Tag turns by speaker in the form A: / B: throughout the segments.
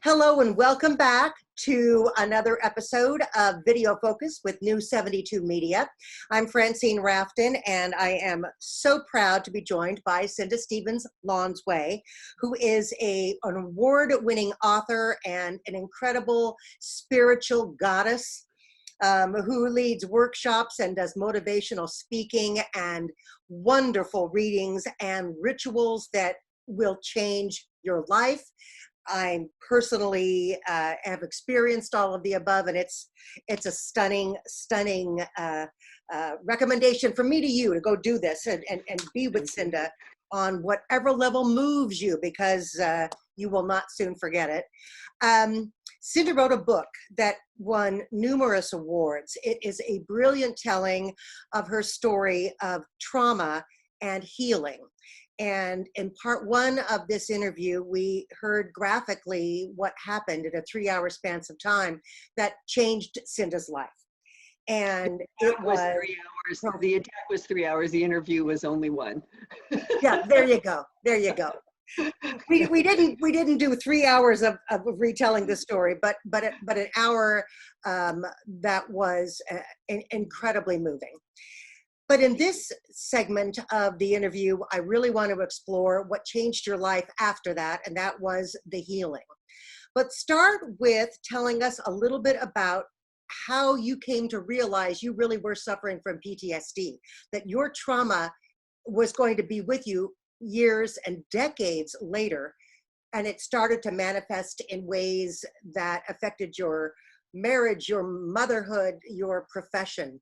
A: Hello and welcome back to another episode of Video Focus with New 72 Media. I'm Francine Raften, and I am so proud to be joined by Cinda Stevens Lonsway, who is an award-winning author and an incredible spiritual goddess who leads workshops and does motivational speaking and wonderful readings and rituals that will change your life. I personally have experienced all of the above, and it's a stunning recommendation from me to you to go do this and be with Cinda on whatever level moves you, because you will not soon forget it. Cinda wrote a book that won numerous awards. It is a brilliant telling of her story of trauma and healing. And in part one of this interview, we heard graphically what happened in a 3-hour span of time that changed Cinda's life. And it was
B: 3 hours. The attack was 3 hours. The interview was only one.
A: Yeah, there you go. There you go. We didn't do 3 hours of retelling the story, but an hour that was incredibly moving. But in this segment of the interview, I really want to explore what changed your life after that, and that was the healing. But start with telling us a little bit about how you came to realize you really were suffering from PTSD, that your trauma was going to be with you years and decades later, and it started to manifest in ways that affected your marriage, your motherhood, your profession.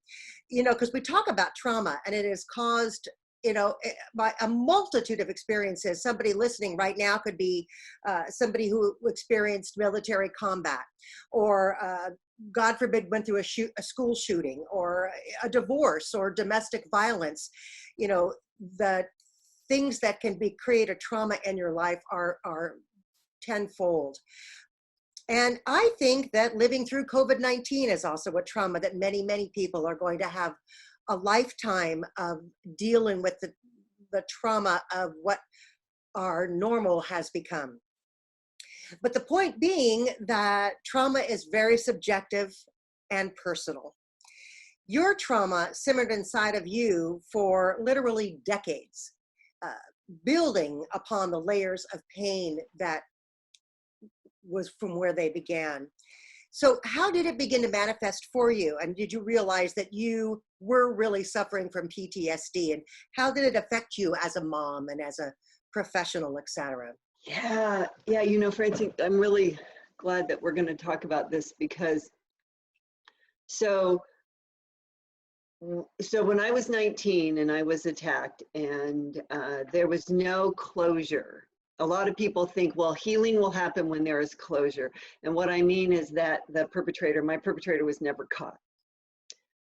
A: You know, because we talk about trauma and it is caused, you know, by a multitude of experiences. Somebody listening right now could be somebody who experienced military combat, or God forbid went through a school shooting, or a divorce, or domestic violence. You know, the things that can create a trauma in your life are tenfold. And I think that living through COVID-19 is also a trauma that many people are going to have a lifetime of dealing with the trauma of what our normal has become. But the point being that trauma is very subjective and personal. Your trauma simmered inside of you for literally decades, building upon the layers of pain that was from where they began. So how did it begin to manifest for you? And did you realize that you were really suffering from PTSD? And how did it affect you as a mom and as a professional, etc.?
B: Yeah, you know, Francine, I'm really glad that we're going to talk about this, because so when I was 19 and I was attacked, and there was no closure. A lot of people think, well, healing will happen when there is closure. And what I mean is that my perpetrator was never caught.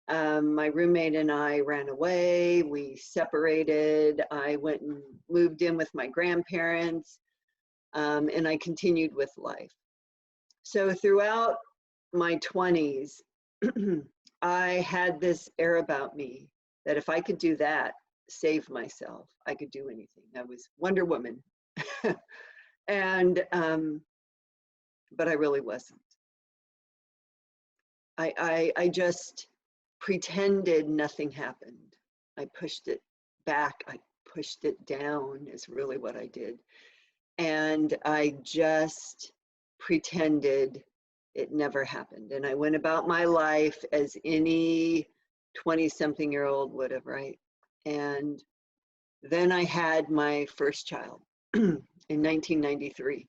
B: My roommate and I ran away, we separated, I went and moved in with my grandparents, and I continued with life. So throughout my 20s, I had this air about me that if I could do that, save myself, I could do anything. I was Wonder Woman. And but I really wasn't. I just pretended nothing happened. I pushed it back, I pushed it down is really what I did. And I just pretended it never happened. And I went about my life as any 20-something-year-old would have, right? And then I had my first child in 1993.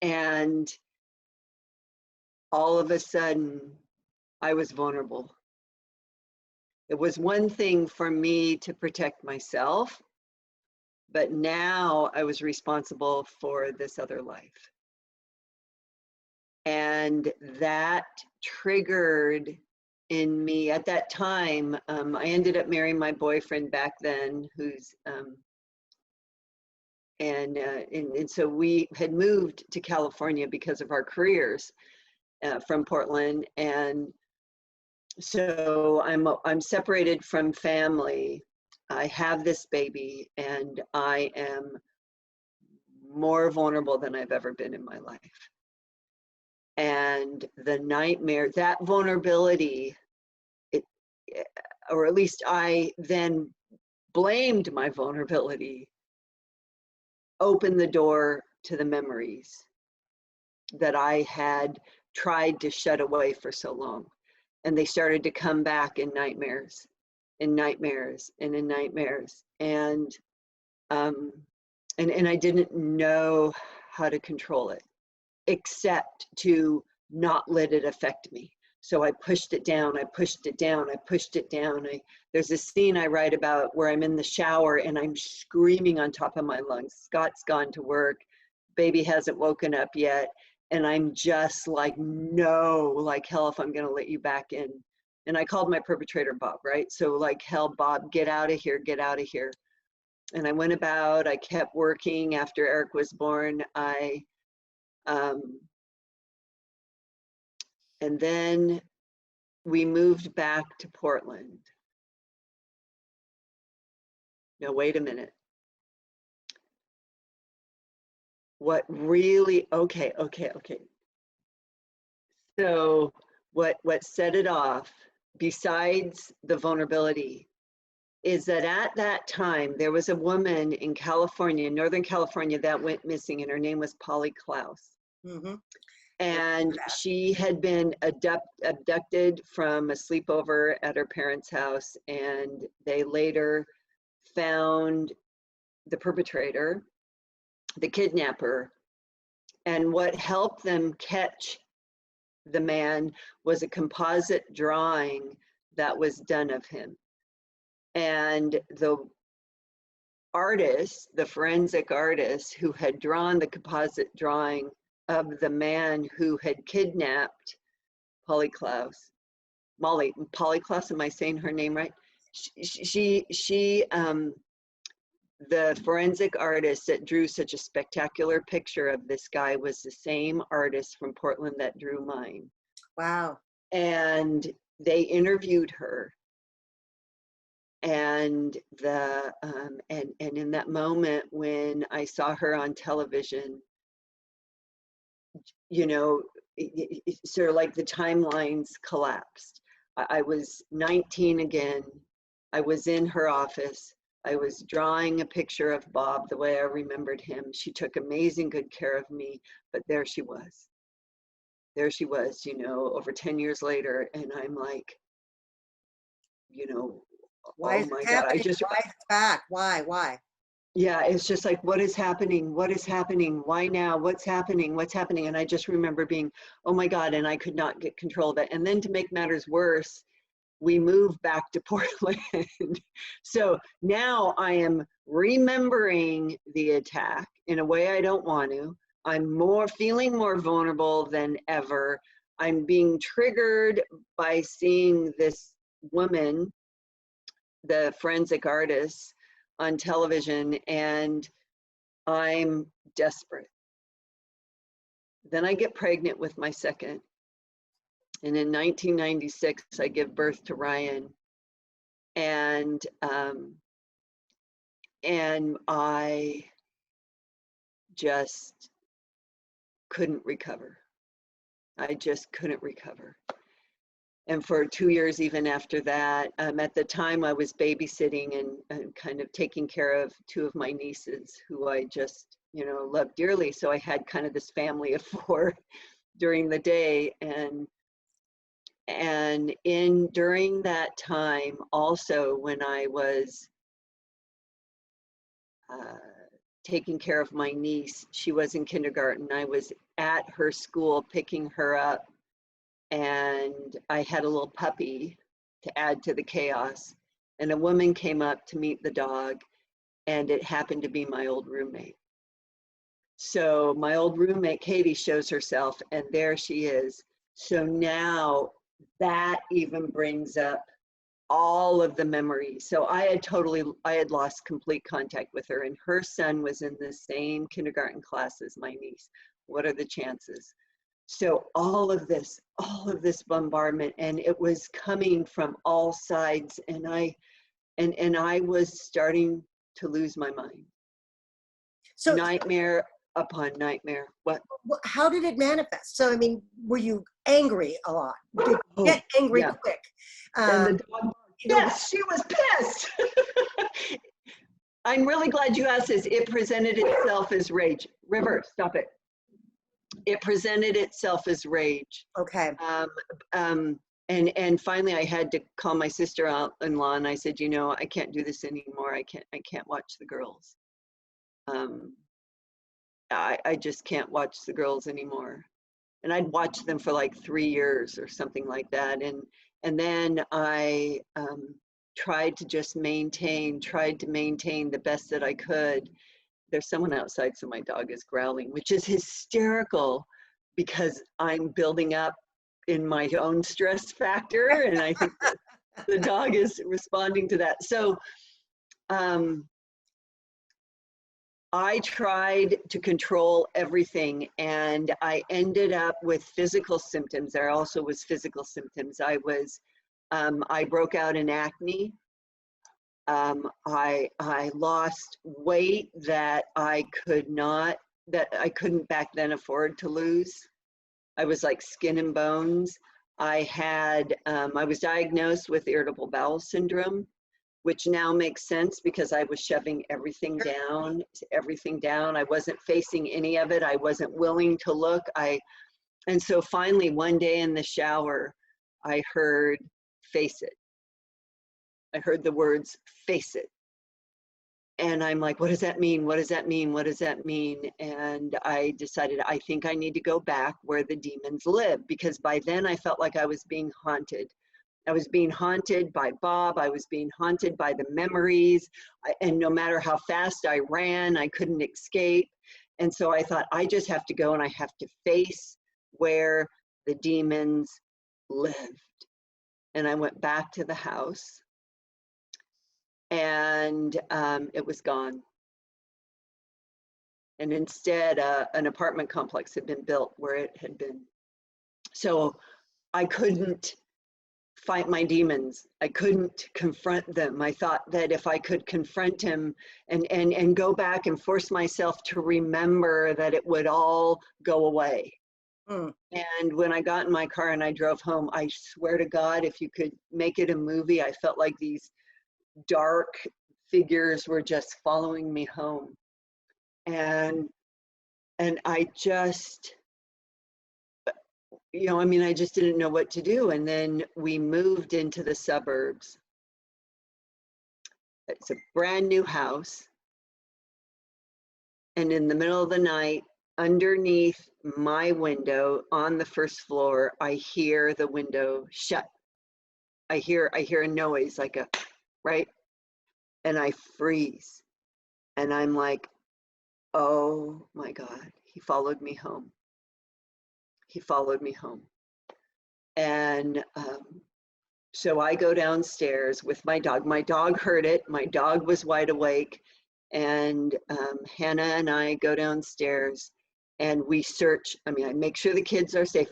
B: And all of a sudden, I was vulnerable. It was one thing for me to protect myself, but now I was responsible for this other life. And that triggered in me at that time. I ended up marrying my boyfriend back then, who's and so we had moved to California because of our careers from Portland, and so I'm separated from family. I have this baby, and I am more vulnerable than I've ever been in my life. And the nightmare, that vulnerability, or at least I then blamed my vulnerability, opened the door to the memories that I had tried to shut away for so long. And they started to come back in nightmares, in nightmares, and in nightmares. And I didn't know how to control it, except to not let it affect me. So I pushed it down, I pushed it down, I pushed it down. There's a scene I write about where I'm in the shower and I'm screaming on top of my lungs. Scott's gone to work, baby hasn't woken up yet. And I'm just like, no, like hell if I'm gonna let you back in. And I called my perpetrator Bob, right? So like, hell, Bob, get out of here, get out of here. And I went about, I kept working after Eric was born. And then we moved back to Portland. No, wait a minute. What really, okay. So what set it off, besides the vulnerability, is that at that time, there was a woman in California, Northern California, that went missing, and her name was Polly Klaus.
A: Mm-hmm.
B: And she had been abducted from a sleepover at her parents' house, and they later found the perpetrator, the kidnapper. And what helped them catch the man was a composite drawing that was done of him. And the artist, the forensic artist who had drawn the composite drawing of the man who had kidnapped Polly Klaus, Polly Klaus, am I saying her name right? The forensic artist that drew such a spectacular picture of this guy was the same artist from Portland that drew mine.
A: Wow.
B: And they interviewed her. And in that moment when I saw her on television, you know, sort of like the timelines collapsed. I was 19 again. I was in her office. I was drawing a picture of Bob the way I remembered him. She took amazing good care of me, but there she was. There she was, you know, over 10 years later. And I'm like, you know,
A: Why
B: oh
A: is
B: my
A: it
B: God,
A: happening? Why is it back? Why?
B: Yeah, it's just like, what is happening? What is happening? Why now? What's happening? What's happening? And I just remember being, oh my God, and I could not get control of it. And then to make matters worse, we moved back to Portland. So now I am remembering the attack in a way I don't want to. I'm feeling more vulnerable than ever. I'm being triggered by seeing this woman, the forensic artist, on television, and I'm desperate. Then I get pregnant with my second. And in 1996, I give birth to Ryan. And I just couldn't recover. I just couldn't recover. And for 2 years, even after that, at the time I was babysitting and kind of taking care of two of my nieces who I just, you know, loved dearly. So I had kind of this family of 4 during the day. And during that time, also when I was taking care of my niece, she was in kindergarten. I was at her school picking her up, and I had a little puppy to add to the chaos. And a woman came up to meet the dog, and it happened to be my old roommate. So my old roommate, Katie, shows herself, and there she is. So now that even brings up all of the memories. So I had lost complete contact with her, and her son was in the same kindergarten class as my niece. What are the chances? So all of this bombardment, and it was coming from all sides, and I was starting to lose my mind.
A: So
B: Nightmare upon nightmare. What?
A: How did it manifest? So, I mean, were you angry a lot? Did you
B: Oh,
A: get angry
B: yeah.
A: quick?
B: And the dog,
A: You know,
B: yes, she was pissed. I'm really glad you asked this. It presented itself as rage. River, stop it. It presented itself as rage.
A: okay.
B: And finally I had to call my sister-in-law and I said, you know, I can't do this anymore. I can't watch the girls. I just can't watch the girls anymore. And I'd watched them for like 3 years or something like that. And then I tried to maintain the best that I could. There's someone outside, so my dog is growling, which is hysterical because I'm building up in my own stress factor, and I think that the dog is responding to that. So I tried to control everything, and I ended up with physical symptoms. There also was physical symptoms. I broke out in acne. I lost weight that I couldn't back then afford to lose. I was like skin and bones. I was diagnosed with irritable bowel syndrome, which now makes sense because I was shoving everything down. I wasn't facing any of it. I wasn't willing to look. And so finally one day in the shower, I heard, "Face it." I heard the words, "Face it." And I'm like, what does that mean? What does that mean? What does that mean? And I decided, I think I need to go back where the demons live, because by then I felt like I was being haunted. I was being haunted by Bob. I was being haunted by the memories. And no matter how fast I ran, I couldn't escape. And so I thought, I just have to go and I have to face where the demons lived. And I went back to the house. And it was gone. And instead, an apartment complex had been built where it had been. So I couldn't fight my demons. I couldn't confront them. I thought that if I could confront him and go back and force myself to remember, that it would all go away. And when I got in my car and I drove home, I swear to God, if you could make it a movie, I felt like these dark figures were just following me home. And I just, I just didn't know what to do. And then we moved into the suburbs. It's a brand new house. And in the middle of the night, underneath my window on the first floor, I hear the window shut. I hear a noise, like a, right? And I freeze. And I'm like, oh my God, he followed me home. He followed me home. And so I go downstairs with my dog. My dog heard it. My dog was wide awake. And Hannah and I go downstairs and we search. I make sure the kids are safe.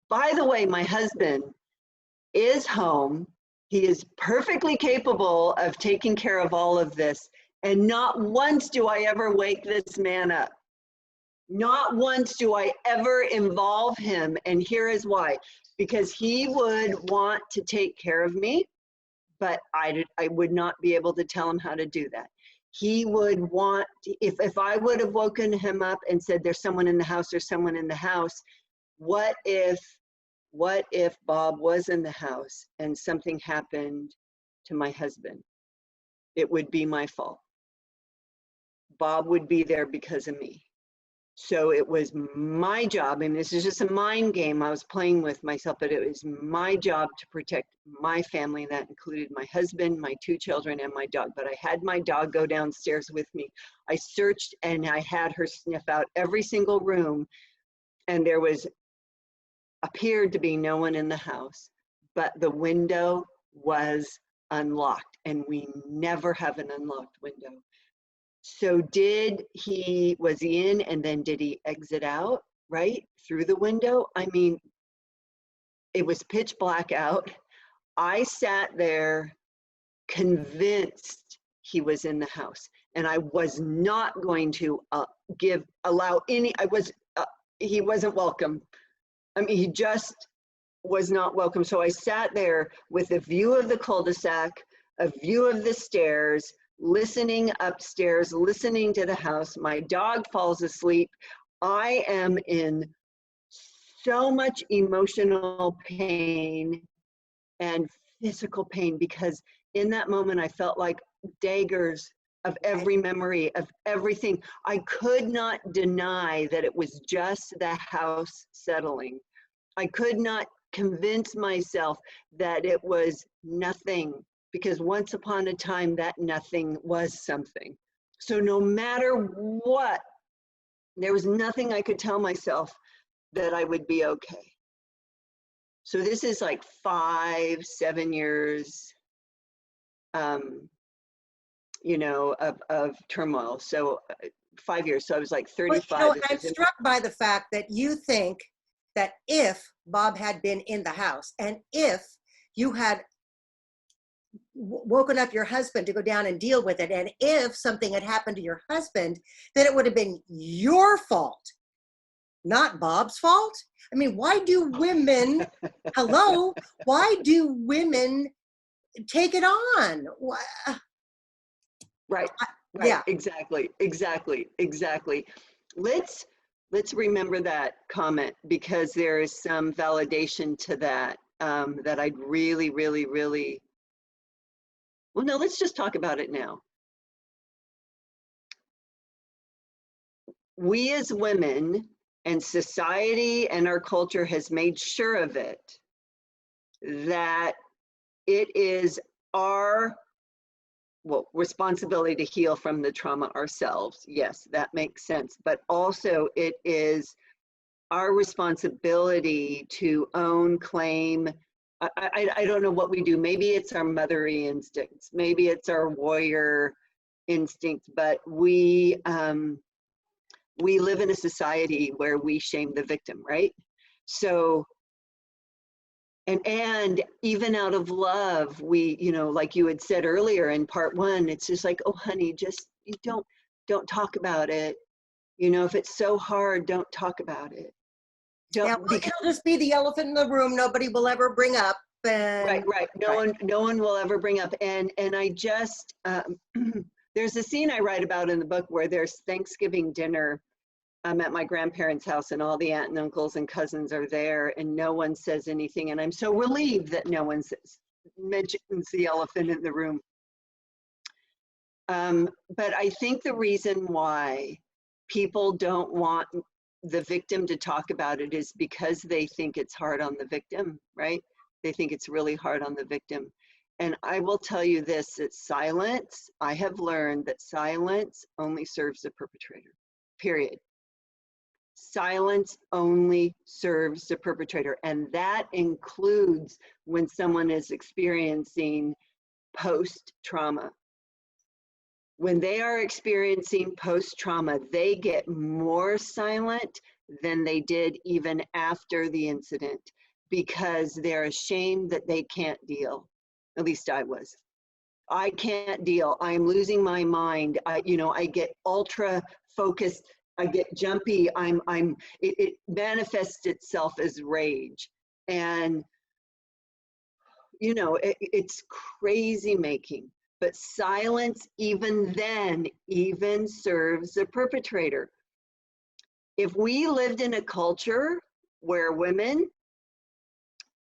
B: By the way, my husband is home. He is perfectly capable of taking care of all of this. And not once do I ever wake this man up. Not once do I ever involve him. And here is why. Because he would want to take care of me, but I would not be able to tell him how to do that. He would want, if I would have woken him up and said, there's someone in the house, there's someone in the house, what if Bob was in the house and something happened to my husband? It would be my fault. Bob would be there because of me. So it was my job, and this is just a mind game I was playing with myself, but it was my job to protect my family, and that included my husband, my 2 children, and my dog. But I had my dog go downstairs with me. I searched and I had her sniff out every single room, and there appeared to be no one in the house, but the window was unlocked, and we never have an unlocked window. So was he in, and then did he exit out, right, through the window? It was pitch black out. I sat there convinced he was in the house. And I was not going to he wasn't welcome. I mean, he just was not welcome. So I sat there with a view of the cul-de-sac, a view of the stairs, listening upstairs, listening to the house. My dog falls asleep. I am in so much emotional pain and physical pain, because in that moment I felt like daggers of every memory, of everything. I could not deny that it was just the house settling. I could not convince myself that it was nothing, because once upon a time that nothing was something. So no matter what, there was nothing I could tell myself that I would be okay. So this is like 5-7 years, you know, of turmoil. So 5 years. So I was like 35.
A: Well, you know, I'm struck by the fact that you think that if Bob had been in the house, and if you had woken up your husband to go down and deal with it, and if something had happened to your husband, then it would have been your fault, not Bob's fault. I mean, why do women, hello, why do women take it on?
B: Right, right,
A: Yeah.
B: exactly. Let's remember that comment, because there is some validation to that, that I'd really, well, no, let's just talk about it now. We as women, and society and our culture has made sure of it, that it is our responsibility to heal from the trauma ourselves. Yes, that makes sense. But also it is our responsibility to own, claim. I don't know what we do. Maybe it's our motherly instincts. Maybe it's our warrior instincts. But we live in a society where we shame the victim, right? So, and even out of love, we, you know, like you had said earlier in part 1, it's just like, oh honey, just, you don't talk about it. You know, if it's so hard, don't talk about it.
A: Yeah, well, it'll just be the elephant in the room nobody will ever bring up. And
B: right. No one will ever bring up. And I just, there's a scene I write about in the book where there's Thanksgiving dinner. I'm at my grandparents' house and all the aunt and uncles and cousins are there, and no one says anything. And I'm so relieved that no one mentions the elephant in the room. But I think the reason why people don't want the victim to talk about it is because they think it's hard on the victim, right? They think it's really hard on the victim. And I will tell you this, that silence, I have learned that silence only serves the perpetrator, period. Silence only serves the perpetrator. And that includes when someone is experiencing post-trauma. When they are experiencing post-trauma, they get more silent than they did even after the incident, because they're ashamed that they can't deal. At least I was. I can't deal. I'm losing my mind. I get ultra focused. I get jumpy. It manifests itself as rage. And, you know, it's crazy making. But silence, even then, even serves the perpetrator. If we lived in a culture where women,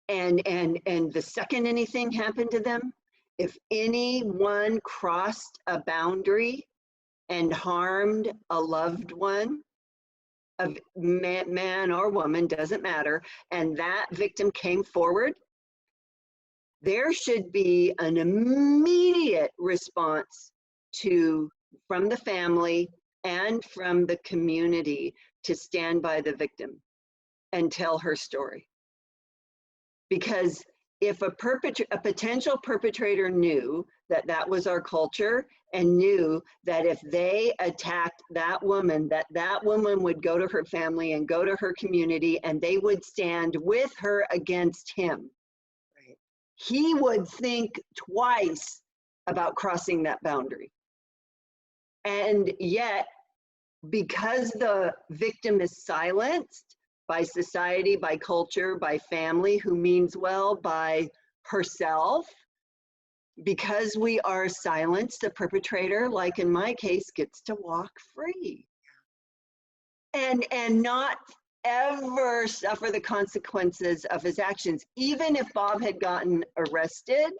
B: and the second anything happened to them, if anyone crossed a boundary and harmed a loved one, a man or woman, doesn't matter, and that victim came forward, there should be an immediate response from the family and from the community to stand by the victim and tell her story. Because if a potential perpetrator knew that that was our culture, and knew that if they attacked that woman would go to her family and go to her community, and they would stand with her against him, right, he would think twice about crossing that boundary. And yet, because the victim is silenced by society, by culture, by family, who means well, by herself, because we are silenced, the perpetrator, like in my case, gets to walk free and not ever suffer the consequences of his actions. Even if Bob had gotten arrested,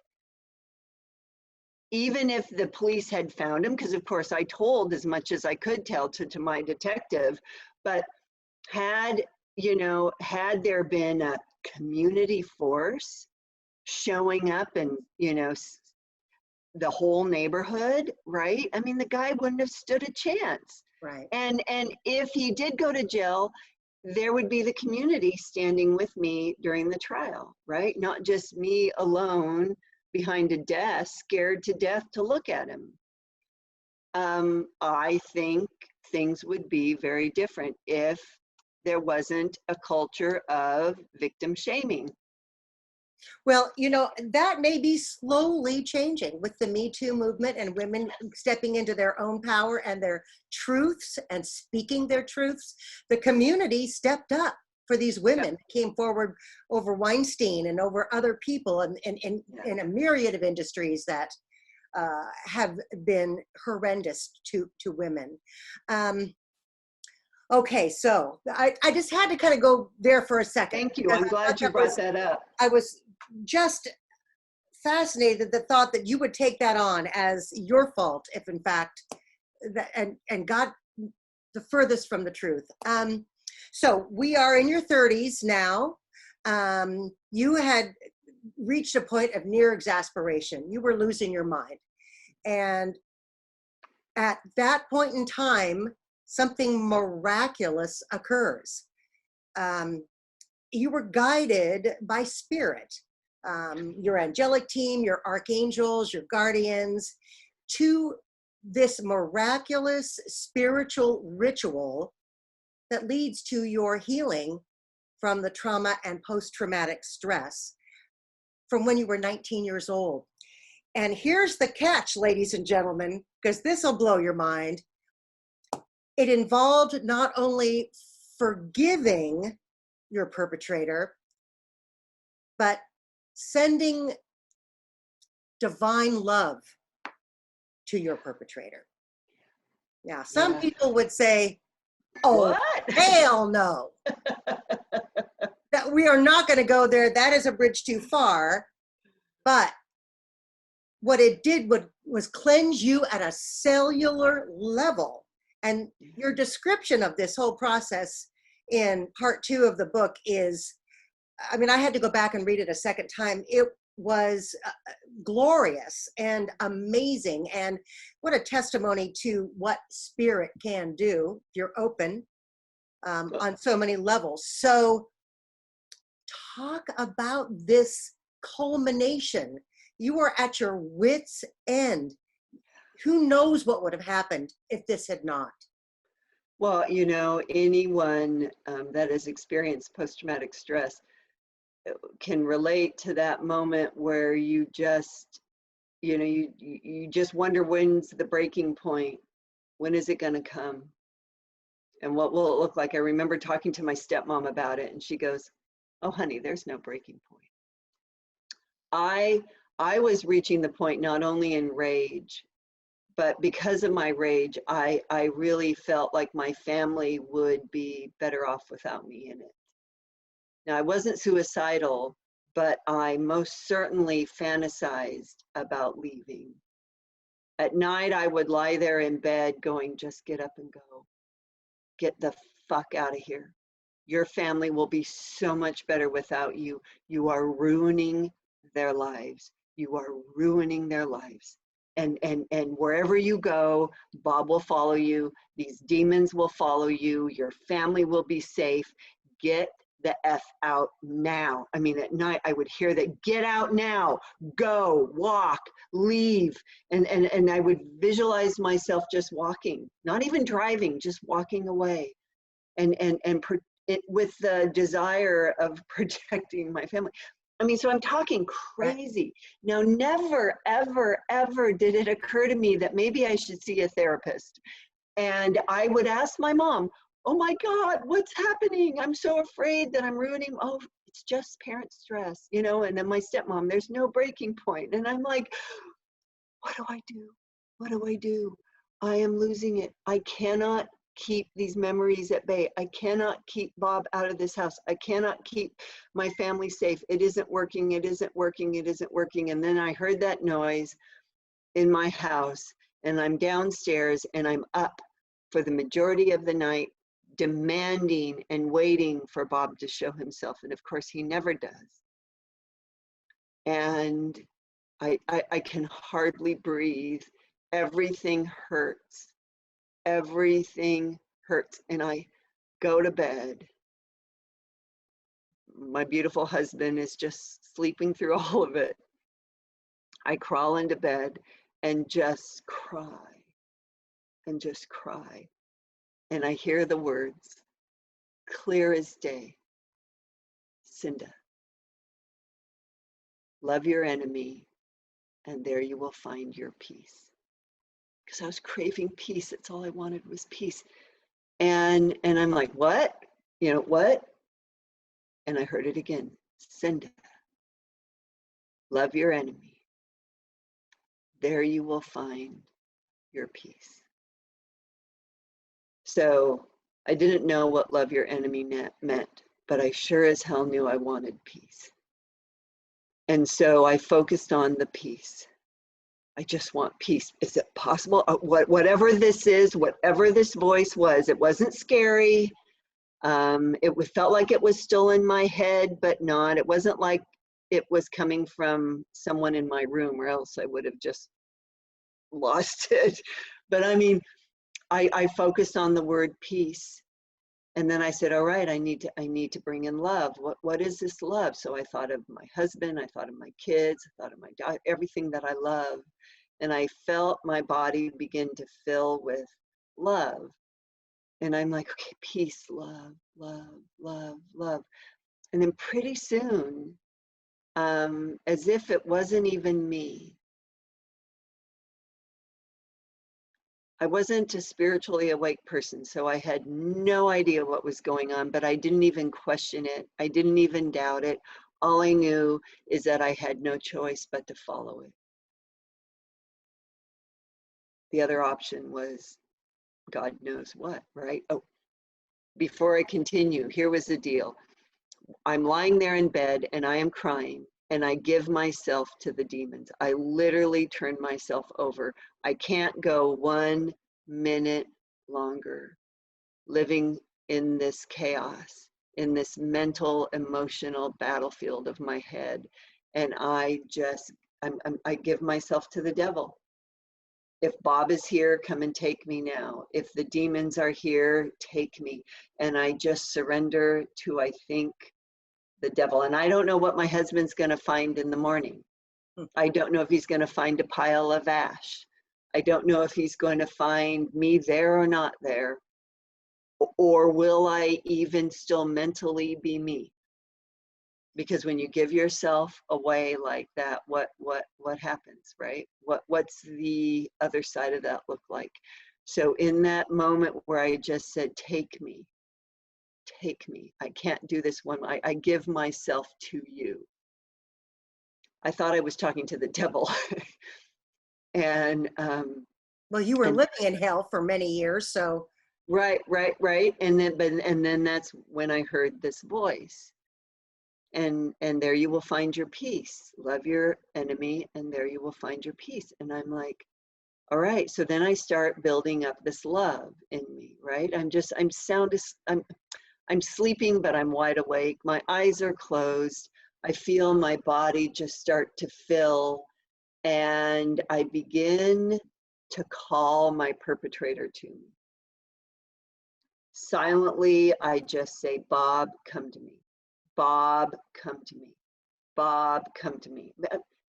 B: even if the police had found him, because of course I told as much as I could tell to my detective, but had there been a community force showing up and, the whole neighborhood, right? I mean, the guy wouldn't have stood a chance.
A: Right.
B: And if he did go to jail, there would be the community standing with me during the trial, right? Not just me alone behind a desk, scared to death to look at him. I think things would be very different if there wasn't a culture of victim shaming.
A: Well, that may be slowly changing with the Me Too movement and women stepping into their own power and their truths and speaking their truths. The community stepped up for these women, came forward over Weinstein and over other people in a myriad of industries that have been horrendous to women. Okay, so I just had to kind of go there for a second.
B: Thank you. I'm glad you brought that up.
A: I was just fascinated at the thought that you would take that on as your fault, if in fact, and got the furthest from the truth. So we are in your 30s now. You had reached a point of near exasperation. You were losing your mind. And at that point in time, something miraculous occurs. You were guided by spirit, your angelic team, your archangels, your guardians, to this miraculous spiritual ritual that leads to your healing from the trauma and post-traumatic stress from when you were 19 years old. And here's the catch, ladies and gentlemen, because this will blow your mind. It involved not only forgiving your perpetrator, but sending divine love to your perpetrator. Now, some people would say, oh,
B: what?
A: Hell no. That we are not going to go there. That is a bridge too far. But what it did was cleanse you at a cellular level. And your description of this whole process in part 2 of the book is, I mean, I had to go back and read it a second time. It was glorious and amazing. And what a testimony to what spirit can do if you're open on so many levels. So talk about this culmination. You were at your wit's end. Who knows what would have happened if this had not?
B: Well, anyone that has experienced post-traumatic stress can relate to that moment where you just, you just wonder, when's the breaking point? When is it going to come? And what will it look like? I remember talking to my stepmom about it, and she goes, oh, honey, there's no breaking point. I was reaching the point not only in rage, but because of my rage, I really felt like my family would be better off without me in it. Now, I wasn't suicidal, but I most certainly fantasized about leaving. At night, I would lie there in bed going, just get up and go. Get the fuck out of here. Your family will be so much better without you. You are ruining their lives. You are ruining their lives. And wherever you go, Bob will follow you. These demons will follow you. Your family will be safe. Get the F out now. I mean, at night I would hear that, get out now, go, walk, leave. And I would visualize myself just walking, not even driving, just walking away. And with the desire of protecting my family. I mean, so I'm talking crazy. Now, never, ever, ever did it occur to me that maybe I should see a therapist. And I would ask my mom, oh my God, what's happening? I'm so afraid that I'm ruining, oh, it's just parent stress, you know? And then my stepmom, there's no breaking point. And I'm like, what do I do? What do I do? I am losing it. I cannot keep these memories at bay. I cannot keep Bob out of this house. I cannot keep my family safe. It isn't working. It isn't working. It isn't working. And then I heard that noise in my house, and I'm downstairs, and I'm up for the majority of the night, demanding and waiting for Bob to show himself. And of course, he never does. And I can hardly breathe. Everything hurts. Everything hurts. And I go to bed. My beautiful husband is just sleeping through all of it. I crawl into bed and just cry and just cry. And I hear the words, clear as day, Cinda, love your enemy, and there you will find your peace. Because I was craving peace. That's all I wanted was peace. And I'm like, what? You know, what? And I heard it again. Cinda, love your enemy. There you will find your peace. So I didn't know what love your enemy meant, but I sure as hell knew I wanted peace. And so I focused on the peace. I just want peace. Is it possible? Whatever this is, whatever this voice was, it wasn't scary. It felt like it was still in my head, but not. It wasn't like it was coming from someone in my room, or else I would have just lost it. But I mean, I focused on the word peace. And then I said, all right, I need to bring in love. What is this love? So I thought of my husband, I thought of my kids, I thought of my dog, everything that I love. And I felt my body begin to fill with love. And I'm like, okay, peace, love, love, love, love. And then pretty soon, as if it wasn't even me, I wasn't a spiritually awake person, so I had no idea what was going on, but I didn't even question it. I didn't even doubt it. All I knew is that I had no choice but to follow it. The other option was God knows what, right? Oh, before I continue, here was the deal. I'm lying there in bed and I am crying, and I give myself to the demons. I literally turn myself over. I can't go 1 minute longer living in this chaos, in this mental, emotional battlefield of my head. And I give myself to the devil. If Bob is here, come and take me now. If the demons are here, take me. And I just surrender to, I think, the devil. And I don't know what my husband's going to find in the morning. I don't know if he's going to find a pile of ash. I don't know if he's going to find me there or not there. Or will I even still mentally be me? Because when you give yourself away like that, what happens, right? What's the other side of that look like? So in that moment where I just said, take me, I can't do this one. I give myself to you. I thought I was talking to the devil. And
A: well, you were living in hell for many years, so
B: right. And then that's when I heard this voice. And there you will find your peace. Love your enemy, and there you will find your peace. And I'm like, all right. So then I start building up this love in me, right? I'm sleeping, but I'm wide awake. My eyes are closed. I feel my body just start to fill, and I begin to call my perpetrator to me. Silently, I just say, Bob, come to me. Bob, come to me. Bob, come to me.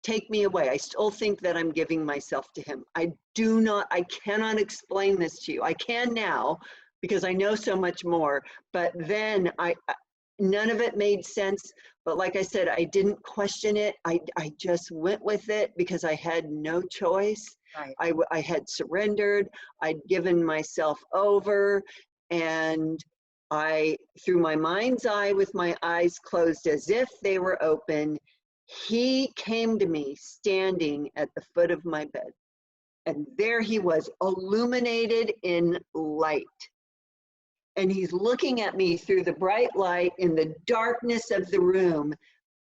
B: Take me away. I still think that I'm giving myself to him. I cannot explain this to you. I can now because I know so much more. But then none of it made sense. But like I said, I didn't question it. I just went with it because I had no choice.
A: Right.
B: I had surrendered. I'd given myself over. And I, through my mind's eye, with my eyes closed as if they were open, he came to me standing at the foot of my bed. And there he was, illuminated in light. And he's looking at me through the bright light in the darkness of the room.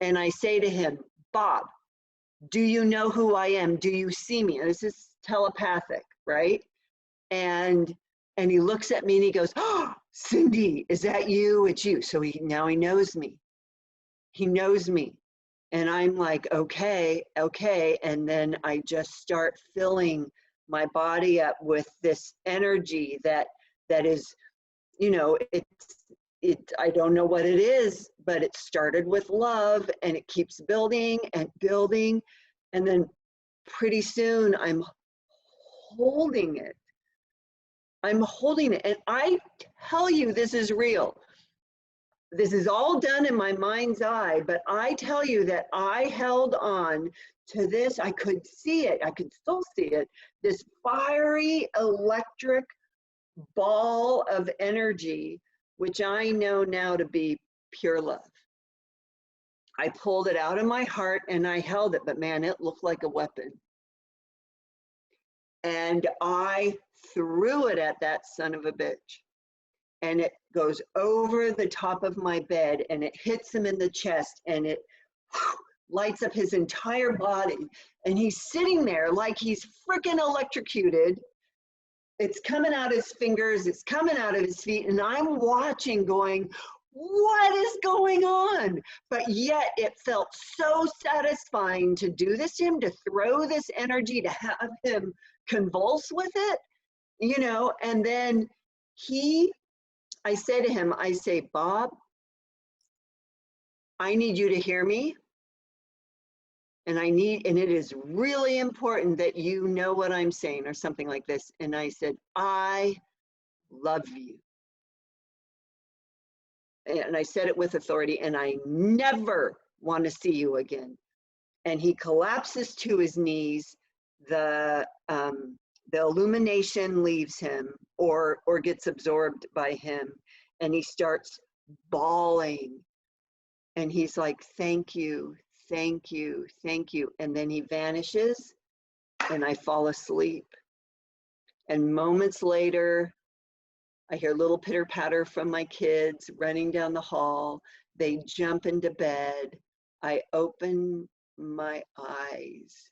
B: And I say to him, Bob, do you know who I am? Do you see me? And this is telepathic, right? And he looks at me and he goes, oh, Cindy, is that you? It's you. So now he knows me. He knows me. And I'm like, okay. And then I just start filling my body up with this energy that is, you know, I don't know what it is, but it started with love and it keeps building and building. And then pretty soon I'm holding it. I'm holding it. And I tell you, this is real. This is all done in my mind's eye, but I tell you that I held on to this. I could see it. I could still see it. This fiery electric ball of energy, which I know now to be pure love. I pulled it out of my heart and I held it, but man, it looked like a weapon. And I threw it at that son of a bitch. And it goes over the top of my bed and it hits him in the chest and it lights up his entire body. And he's sitting there like he's freaking electrocuted. It's coming out his fingers, it's coming out of his feet, and I'm watching going, what is going on? But yet it felt so satisfying to do this to him, to throw this energy, to have him convulse with it, you know. And then I say to him, I say, Bob, I need you to hear me. And it is really important that you know what I'm saying, or something like this. And I said, I love you. And I said it with authority, and I never want to see you again. And he collapses to his knees. The illumination leaves him or gets absorbed by him. And he starts bawling. And he's like, thank you. Thank you, thank you. And then he vanishes and I fall asleep. And moments later, I hear little pitter patter from my kids running down the hall. They jump into bed. I open my eyes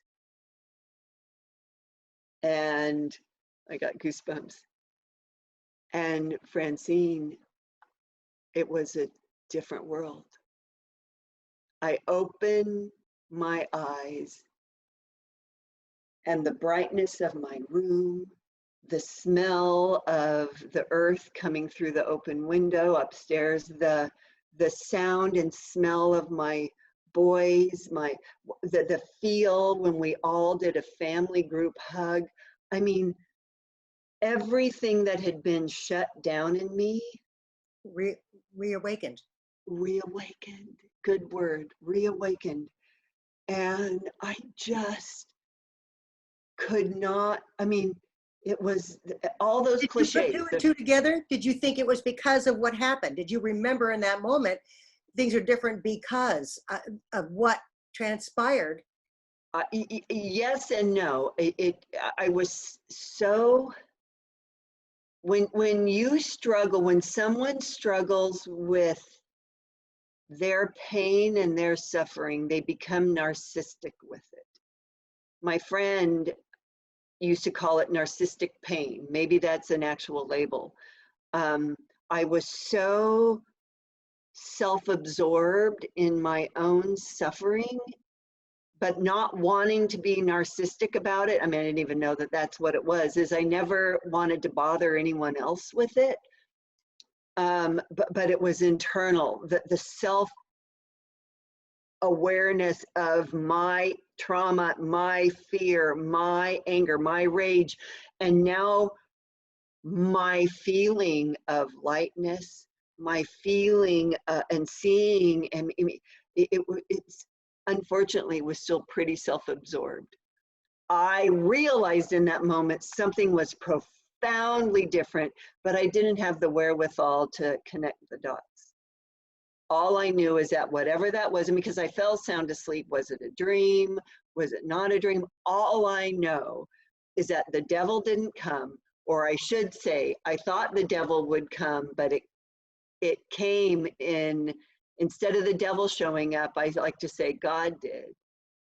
B: and I got goosebumps. And Francine, it was a different world. I open my eyes and the brightness of my room, the smell of the earth coming through the open window upstairs, the sound and smell of my boys, the feel when we all did a family group hug. I mean, everything that had been shut down in me
A: reawakened.
B: Reawakened. Good word, reawakened. And I just could not, I mean, it was all those cliches.
A: Did you put two and two together? Did you think it was because of what happened? Did you remember in that moment things are different because of what transpired?
B: Yes and no. I was so, when you struggle, when someone struggles with their pain and their suffering, they become narcissistic with it. My friend used to call it narcissistic pain. Maybe that's an actual label. I was so self-absorbed in my own suffering, but not wanting to be narcissistic about it. I mean, I didn't even know that that's what it was, is I never wanted to bother anyone else with it. But it was internal, the self-awareness of my trauma, my fear, my anger, my rage, and now my feeling of lightness, my feeling and seeing, and it's unfortunately was still pretty self-absorbed. I realized in that moment something was profoundly different, but I didn't have the wherewithal to connect the dots. All I knew is that whatever that was, and because I fell sound asleep, was it a dream? Was it not a dream? All I know is that the devil didn't come, or I should say, I thought the devil would come, but it came in, instead of the devil showing up, I like to say God did,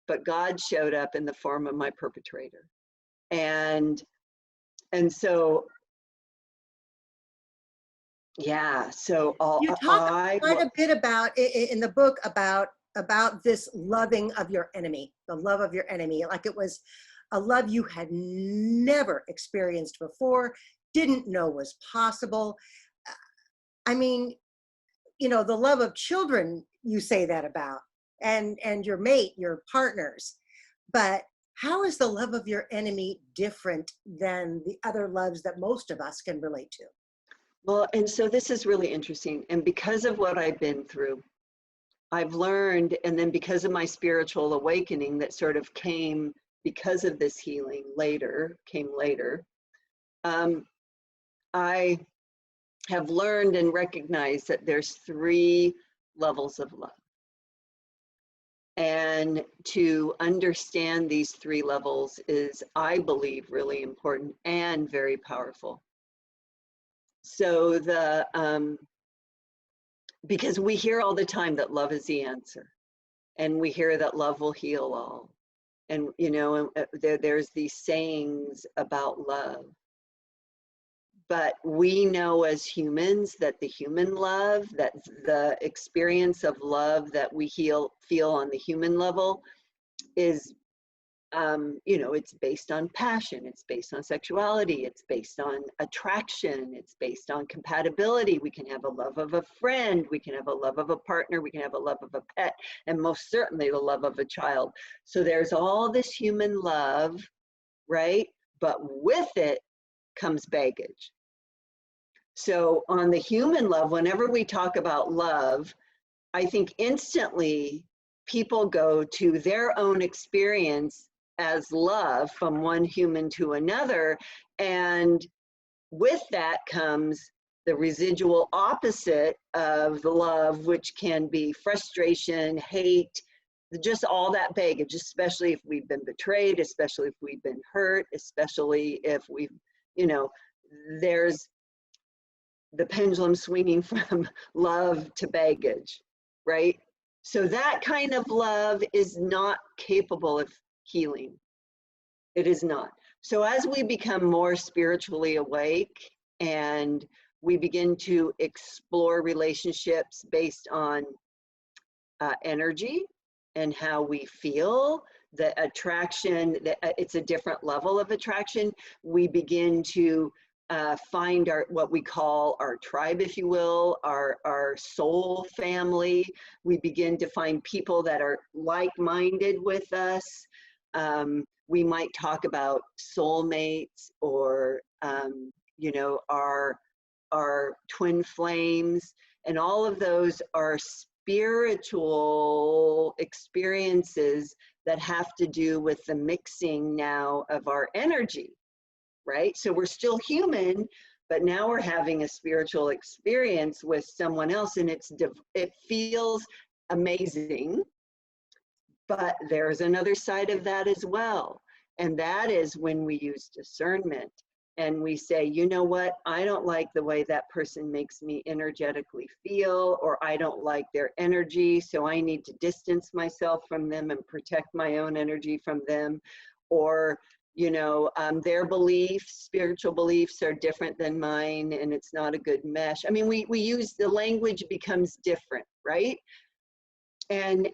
B: but God showed up in the form of my perpetrator. And so, yeah, so
A: You talk quite a bit about in the book about this loving of your enemy, the love of your enemy, like it was a love you had never experienced before, didn't know was possible. I mean, you know, the love of children, you say that about, and your mate, your partners, but how is the love of your enemy different than the other loves that most of us can relate to?
B: Well, and so this is really interesting. And because of what I've been through, I've learned, and then because of my spiritual awakening that sort of came because of this healing came later, I have learned and recognized that there's 3 levels of love. And to understand these 3 levels is, I believe, really important and very powerful. So because we hear all the time that love is the answer, and we hear that love will heal all. And, you know, there's these sayings about love. But we know as humans that the human love, that the experience of love that we feel on the human level is, you know, it's based on passion, it's based on sexuality, it's based on attraction, it's based on compatibility. We can have a love of a friend, we can have a love of a partner, we can have a love of a pet, and most certainly the love of a child. So there's all this human love, right? But with it comes baggage. So on the human love, whenever we talk about love, I think instantly people go to their own experience as love from one human to another. And with that comes the residual opposite of the love, which can be frustration, hate, just all that baggage, especially if we've been betrayed, especially if we've been hurt, especially if we've, you know, there's the pendulum swinging from love to baggage, right? So that kind of love is not capable of healing. It is not. So as we become more spiritually awake and we begin to explore relationships based on energy and how we feel, the attraction, it's a different level of attraction. We begin to find what we call our tribe, if you will, our soul family. We begin to find people that are like-minded with us. We might talk about soulmates, or you know, our twin flames, and all of those are spiritual experiences that have to do with the mixing now of our energy, right? So we're still human, but now we're having a spiritual experience with someone else, and it feels amazing. But there's another side of that as well, and that is when we use discernment and we say, you know what, I don't like the way that person makes me energetically feel, or I don't like their energy, so I need to distance myself from them and protect my own energy from them. Or, you know, their beliefs, spiritual beliefs, are different than mine, and it's not a good mesh. I mean, we use, the language becomes different, right? And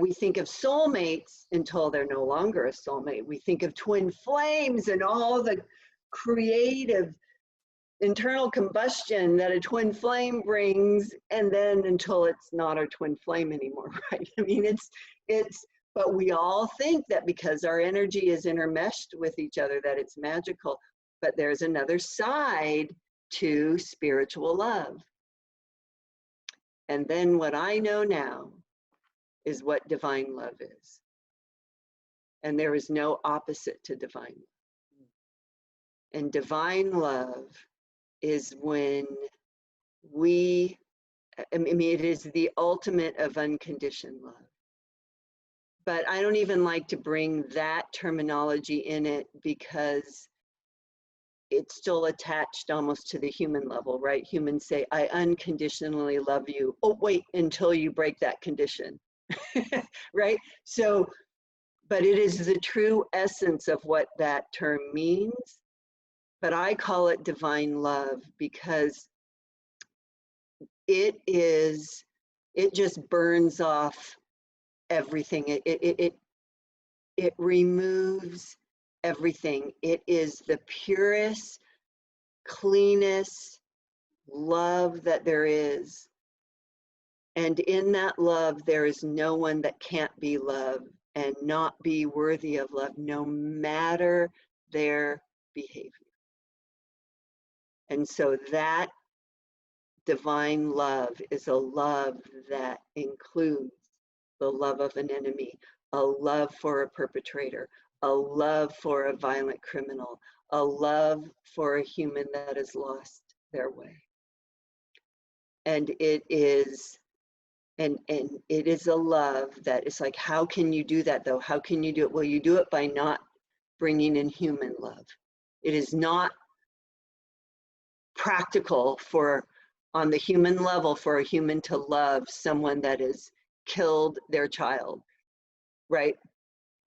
B: we think of soulmates until they're no longer a soulmate. We think of twin flames and all the creative internal combustion that a twin flame brings, and then until it's not our twin flame anymore, right? I mean, but we all think that because our energy is intermeshed with each other that it's magical. But there's another side to spiritual love. And then what I know now is what divine love is. And there is no opposite to divine love. And divine love is when I mean, it is the ultimate of unconditioned love. But I don't even like to bring that terminology in it because it's still attached almost to the human level, right? Humans say, I unconditionally love you. Oh, wait, until you break that condition, right? So, but it is the true essence of what that term means. But I call it divine love because it just burns off everything. It removes everything. It is the purest, cleanest love that there is. And in that love, there is no one that can't be loved and not be worthy of love, no matter their behavior. And so that divine love is a love that includes the love of an enemy, a love for a perpetrator, a love for a violent criminal, a love for a human that has lost their way. And it is a love that is like, how can you do that though? How can you do it? Well, you do it by not bringing in human love. It is not practical on the human level for a human to love someone that has killed their child, right?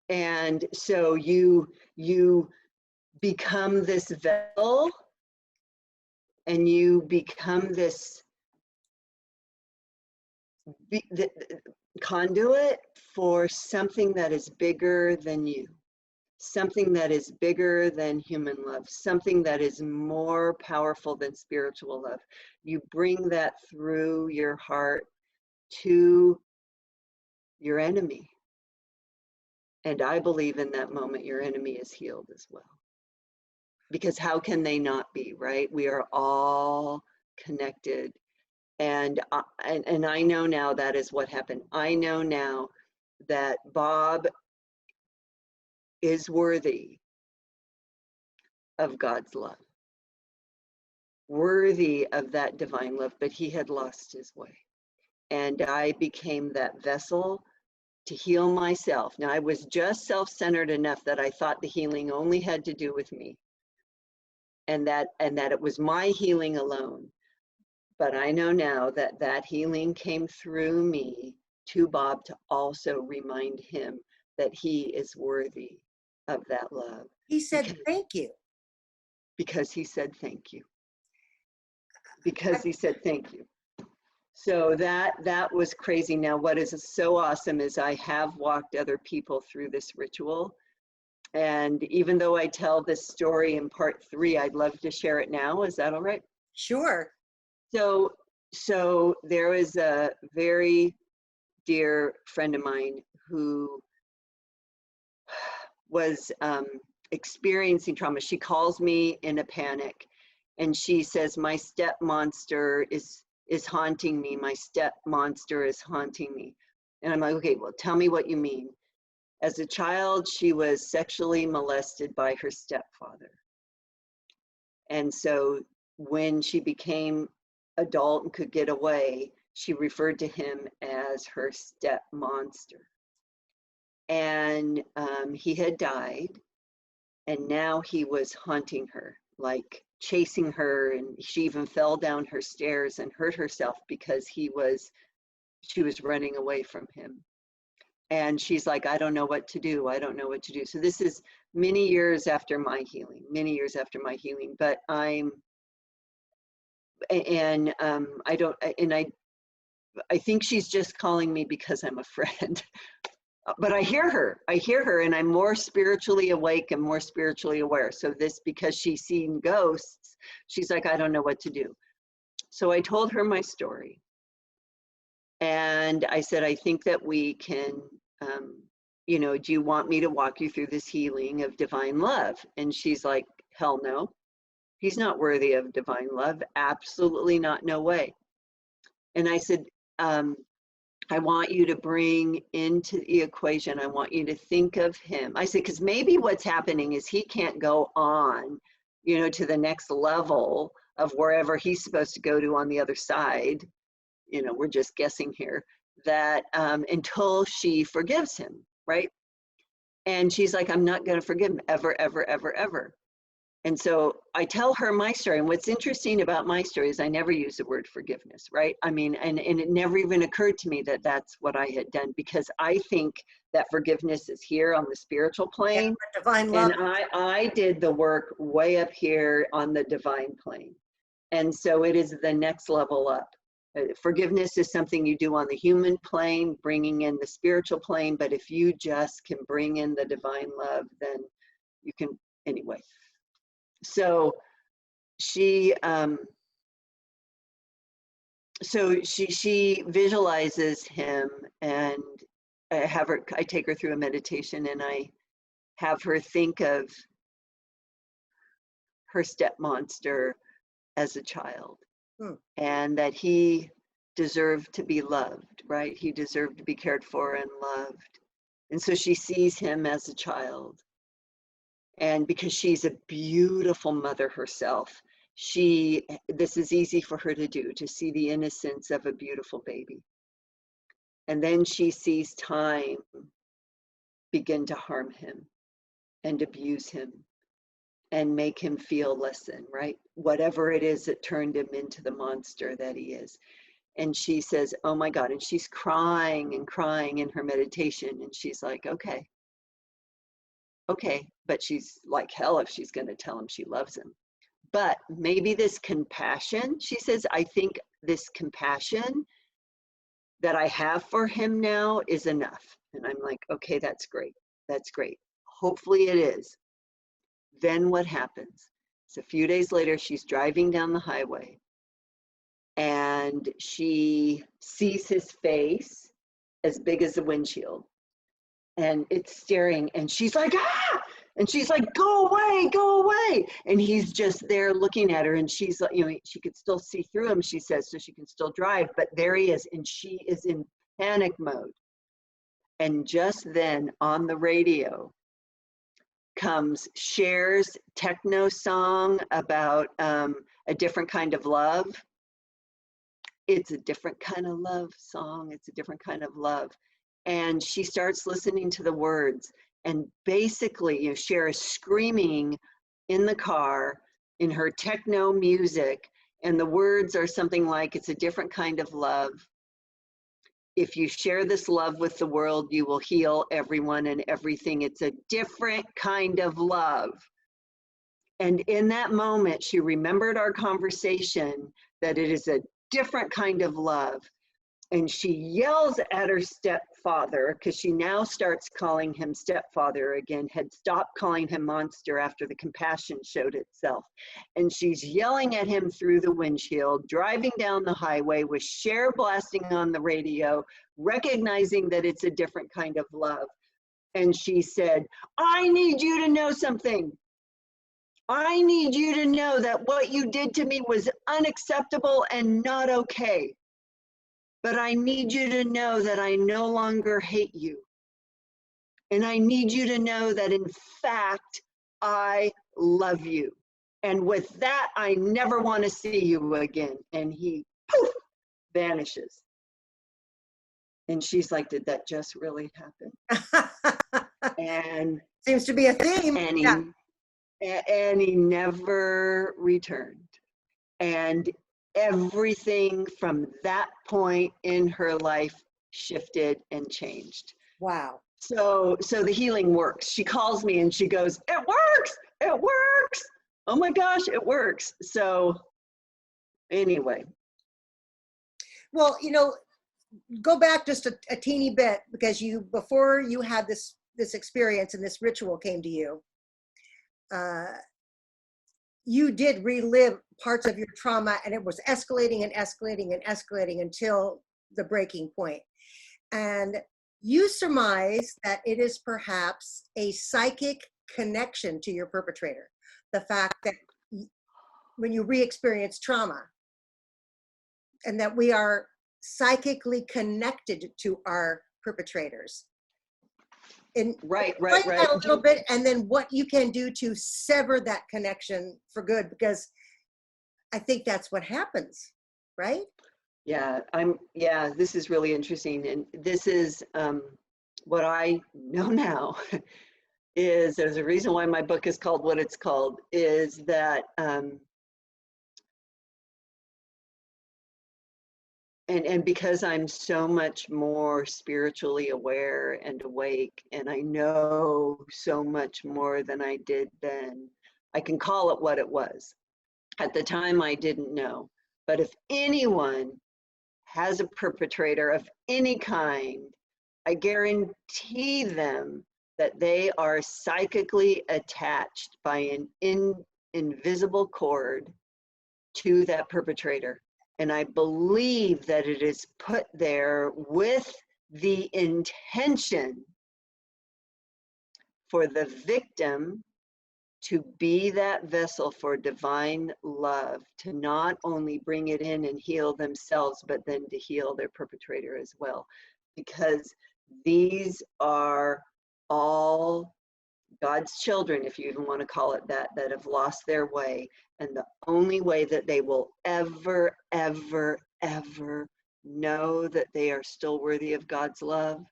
B: And so you become this vessel, and you become this the conduit for something that is bigger than you, something that is bigger than human love, something that is more powerful than spiritual love. You bring that through your heart to your enemy. And I believe in that moment, your enemy is healed as well. Because how can they not be, right? We are all connected. And I know now that is what happened. I know now that Bob is worthy of God's love, worthy of that divine love, but he had lost his way. And I became that vessel to heal myself. Now, I was just self-centered enough that I thought the healing only had to do with me, and that it was my healing alone. But I know now that that healing came through me to Bob to also remind him that he is worthy of that love.
A: He said, thank you.
B: Because he said thank you. Because he said thank you. So that was crazy. Now, what is so awesome is I have walked other people through this ritual. And even though I tell this story in part 3, I'd love to share it now. Is that all right?
A: Sure.
B: So there was a very dear friend of mine who was experiencing trauma. She calls me in a panic and she says, my step monster is haunting me. My step monster is haunting me. And I'm like, okay, well, tell me what you mean. As a child, she was sexually molested by her stepfather. And so when she became adult and could get away, she referred to him as her step monster. And he had died, and now he was haunting her, like chasing her, and she even fell down her stairs and hurt herself because she was running away from him. And she's like, I don't know what to do. I don't know what to do. So this is many years after my healing, but I think she's just calling me because I'm a friend. But I hear her, and I'm more spiritually awake and more spiritually aware. So this, because she's seen ghosts, she's like, I don't know what to do. So I told her my story. And I said, I think that we can, do you want me to walk you through this healing of divine love? And she's like, hell no. He's not worthy of divine love. Absolutely not, no way. And I said, I want you to bring into the equation, I want you to think of him. I say, because maybe what's happening is he can't go on, you know, to the next level of wherever he's supposed to go to on the other side. You know, we're just guessing here, that until she forgives him, right? And she's like, I'm not going to forgive him ever, ever, ever, ever. And so I tell her my story. And what's interesting about my story is I never use the word forgiveness, right? I mean, and it never even occurred to me that that's what I had done, because I think that forgiveness is here on the spiritual plane.
A: Yeah, divine love.
B: And I did the work way up here on the divine plane. And so it is the next level up. Forgiveness is something you do on the human plane, bringing in the spiritual plane. But if you just can bring in the divine love, then you can, anyway. So she visualizes him, and I take her through a meditation, and I have her think of her step monster as a child, and that he deserved to be loved, right? He deserved to be cared for and loved. And so she sees him as a child. And because she's a beautiful mother herself, this is easy for her to do, to see the innocence of a beautiful baby. And then she sees time begin to harm him and abuse him and make him feel less than, right? Whatever it is that turned him into the monster that he is. And she says, oh my God, and she's crying and crying in her meditation. And she's like, okay, but she's like hell if she's going to tell him she loves him. But maybe this compassion, she says, I think this compassion that I have for him now is enough. And I'm like, okay, that's great. That's great. Hopefully it is. Then what happens? So a few days later, she's driving down the highway, and she sees his face as big as the windshield, and it's staring, and she's like, ah! And she's like, go away, go away. And he's just there looking at her, and she's like, you know, she could still see through him, she says, so she can still drive, but there he is, and she is in panic mode. And just then on the radio comes Cher's techno song about a different kind of love. It's a different kind of love song. It's a different kind of love. And she starts listening to the words. And basically, you know, Cher is screaming in the car in her techno music. And the words are something like, it's a different kind of love. If you share this love with the world, you will heal everyone and everything. It's a different kind of love. And in that moment, she remembered our conversation that it is a different kind of love. And she yells at her stepfather, because she now starts calling him stepfather again, had stopped calling him monster after the compassion showed itself. And she's yelling at him through the windshield, driving down the highway with Cher blasting on the radio, recognizing that it's a different kind of love. And she said, I need you to know something. I need you to know that what you did to me was unacceptable and not okay. But I need you to know that I no longer hate you. And I need you to know that, in fact, I love you. And with that, I never want to see you again. And he, poof, vanishes. And she's like, did that just really happen? And
A: seems to be a theme.
B: And he never returned. And everything from that point in her life shifted and changed.
A: Wow.
B: So the healing works. She calls me and she goes, it works, it works. Oh my gosh, it works. So anyway.
A: Well, you know, go back just a teeny bit, because before you had this experience and this ritual came to you, you did relive parts of your trauma, and it was escalating and escalating and escalating until the breaking point. And you surmise that it is perhaps a psychic connection to your perpetrator. The fact that when you re-experience trauma, and that we are psychically connected to our perpetrators. And
B: Right.
A: explain that a little bit, and then what you can do to sever that connection for good, because I think that's what happens, right?
B: Yeah, this is really interesting. And this is what I know now is there's a reason why my book is called what it's called, is that, and because I'm so much more spiritually aware and awake, and I know so much more than I did then, I can call it what it was. At the time, I didn't know. But if anyone has a perpetrator of any kind, I guarantee them that they are psychically attached by an invisible cord to that perpetrator. And I believe that it is put there with the intention for the victim to be that vessel for divine love, to not only bring it in and heal themselves, but then to heal their perpetrator as well. Because these are all God's children, if you even want to call it that have lost their way. And the only way that they will ever, ever, ever know that they are still worthy of God's love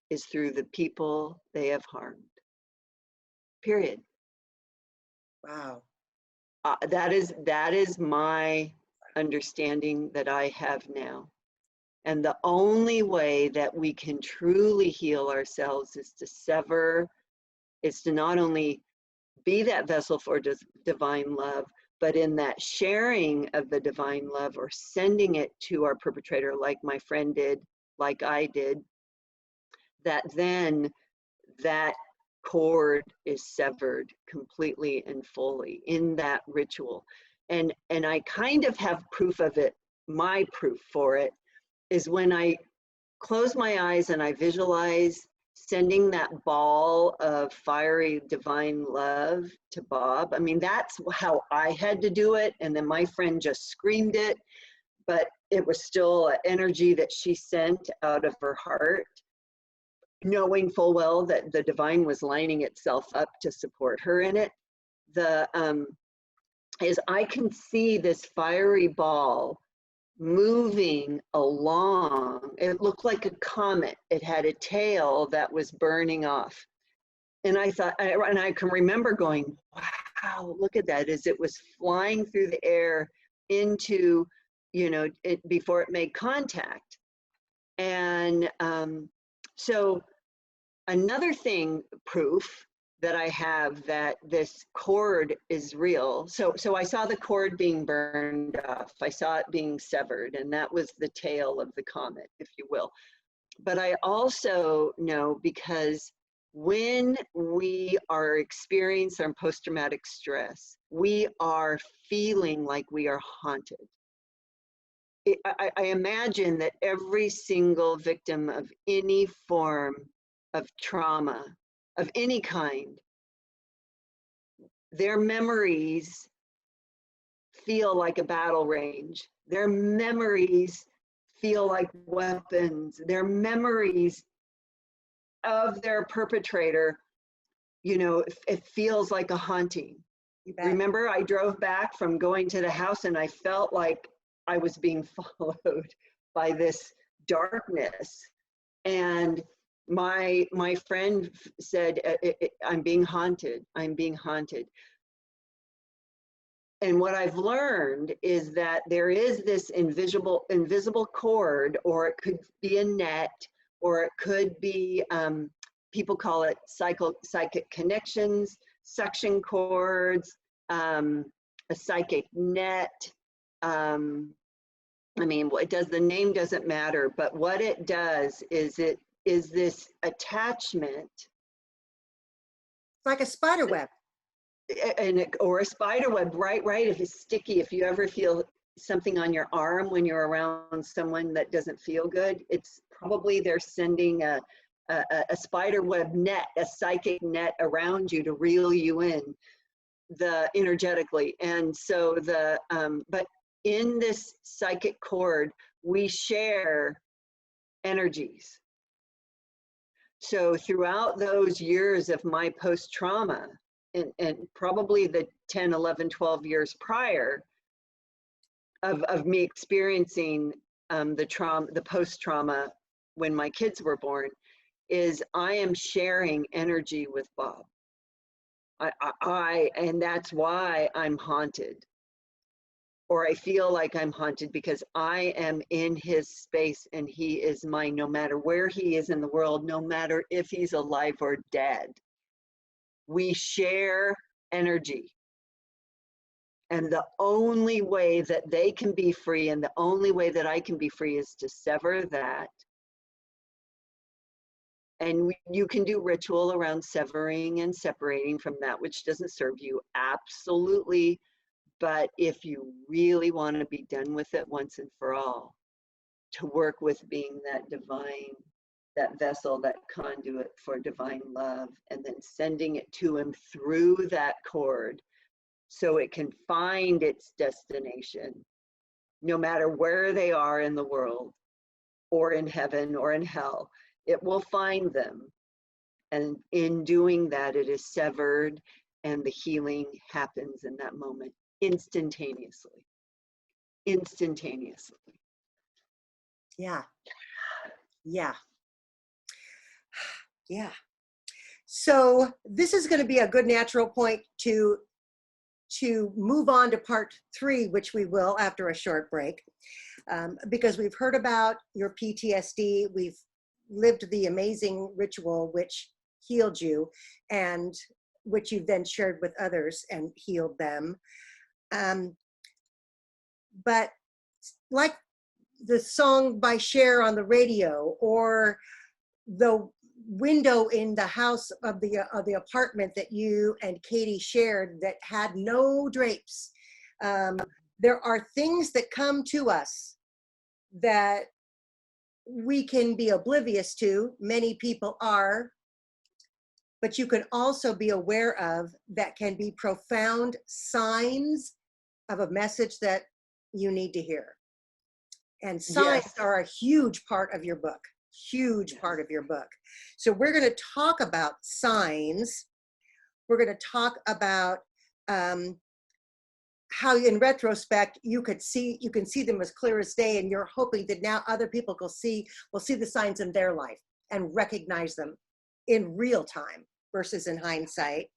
B: is through the people they have harmed. Period.
A: Wow.
B: That is my understanding that I have now. And the only way that we can truly heal ourselves is to sever, is to not only be that vessel for divine love, but in that sharing of the divine love, or sending it to our perpetrator, like my friend did, like I did, that then that cord is severed completely and fully in that ritual. And I kind of have proof of it. My proof for it is when I close my eyes and I visualize sending that ball of fiery divine love to Bob. I mean, that's how I had to do it. And then my friend just screamed it, but it was still an energy that she sent out of her heart, knowing full well that the divine was lining itself up to support her in it. Is I can see this fiery ball moving along. It looked like a comet. It had a tail that was burning off. And I thought, and I can remember going, wow, look at that, as it was flying through the air into, it before it made contact. And so another thing, proof that I have that this cord is real. So I saw the cord being burned off. I saw it being severed, and that was the tail of the comet, if you will. But I also know, because when we are experiencing post-traumatic stress, we are feeling like we are haunted. I imagine that every single victim of any form of trauma of any kind, their memories feel like a battle range. Their memories feel like weapons. Their memories of their perpetrator, it feels like a haunting. Remember, I drove back from going to the house and I felt like I was being followed by this darkness. And my friend said, I'm being haunted. I'm being haunted. And what I've learned is that there is this invisible cord, or it could be a net, or it could be, people call it psychic connections, suction cords, a psychic net. I mean, the name doesn't matter, but what it does is it is this attachment.
A: Like a spider web.
B: Or a spider web, right? If it's sticky, if you ever feel something on your arm when you're around someone that doesn't feel good, it's probably they're sending a spider web net, a psychic net around you to reel you in energetically. And so but in this psychic cord, we share energies. So throughout those years of my post-trauma, and probably the 10, 11, 12 years prior of me experiencing the post-trauma when my kids were born, is I am sharing energy with Bob. And that's why I'm haunted, or I feel like I'm haunted, because I am in his space and he is mine, no matter where he is in the world, no matter if he's alive or dead. We share energy. And the only way that they can be free, and the only way that I can be free, is to sever that. And you can do ritual around severing and separating from that which doesn't serve you, absolutely. But if you really want to be done with it once and for all, to work with being that divine, that vessel, that conduit for divine love, and then sending it to him through that cord so it can find its destination, no matter where they are in the world, or in heaven or in hell, it will find them. And in doing that, it is severed, and the healing happens in that moment, instantaneously. Instantaneously.
A: Yeah. Yeah. Yeah. So this is going to be a good natural point to move on to part 3, which we will after a short break, because we've heard about your PTSD. We've lived the amazing ritual which healed you, and which you've then shared with others and healed them. But like the song by Cher on the radio, or the window in the house of the apartment that you and Katie shared that had no drapes, there are things that come to us that we can be oblivious to. Many people are, but you can also be aware of that can be profound signs of a message that you need to hear. And signs
B: Yes.
A: are a huge part of your book, huge part of your book. So we're going to talk about signs. We're going to talk about how in retrospect you can see them as clear as day, and you're hoping that now other people will see the signs in their life and recognize them in real time versus in hindsight.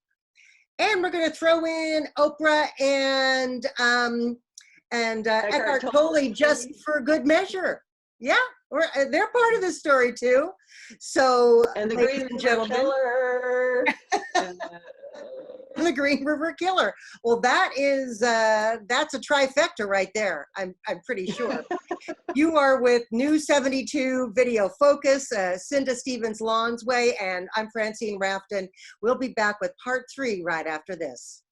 A: And we're going to throw in Oprah and Eckhart Tolle just for good measure. Yeah, they're part of the story too. So,
B: and the
A: ladies
B: Green
A: and
B: River
A: gentlemen,
B: Killer.
A: the Green River Killer. Well, that's a trifecta right there. I'm pretty sure. You are with New 72 Video Focus, Cinda Stevens Lonsway, and I'm Francine Raften. We'll be back with part 3 right after this.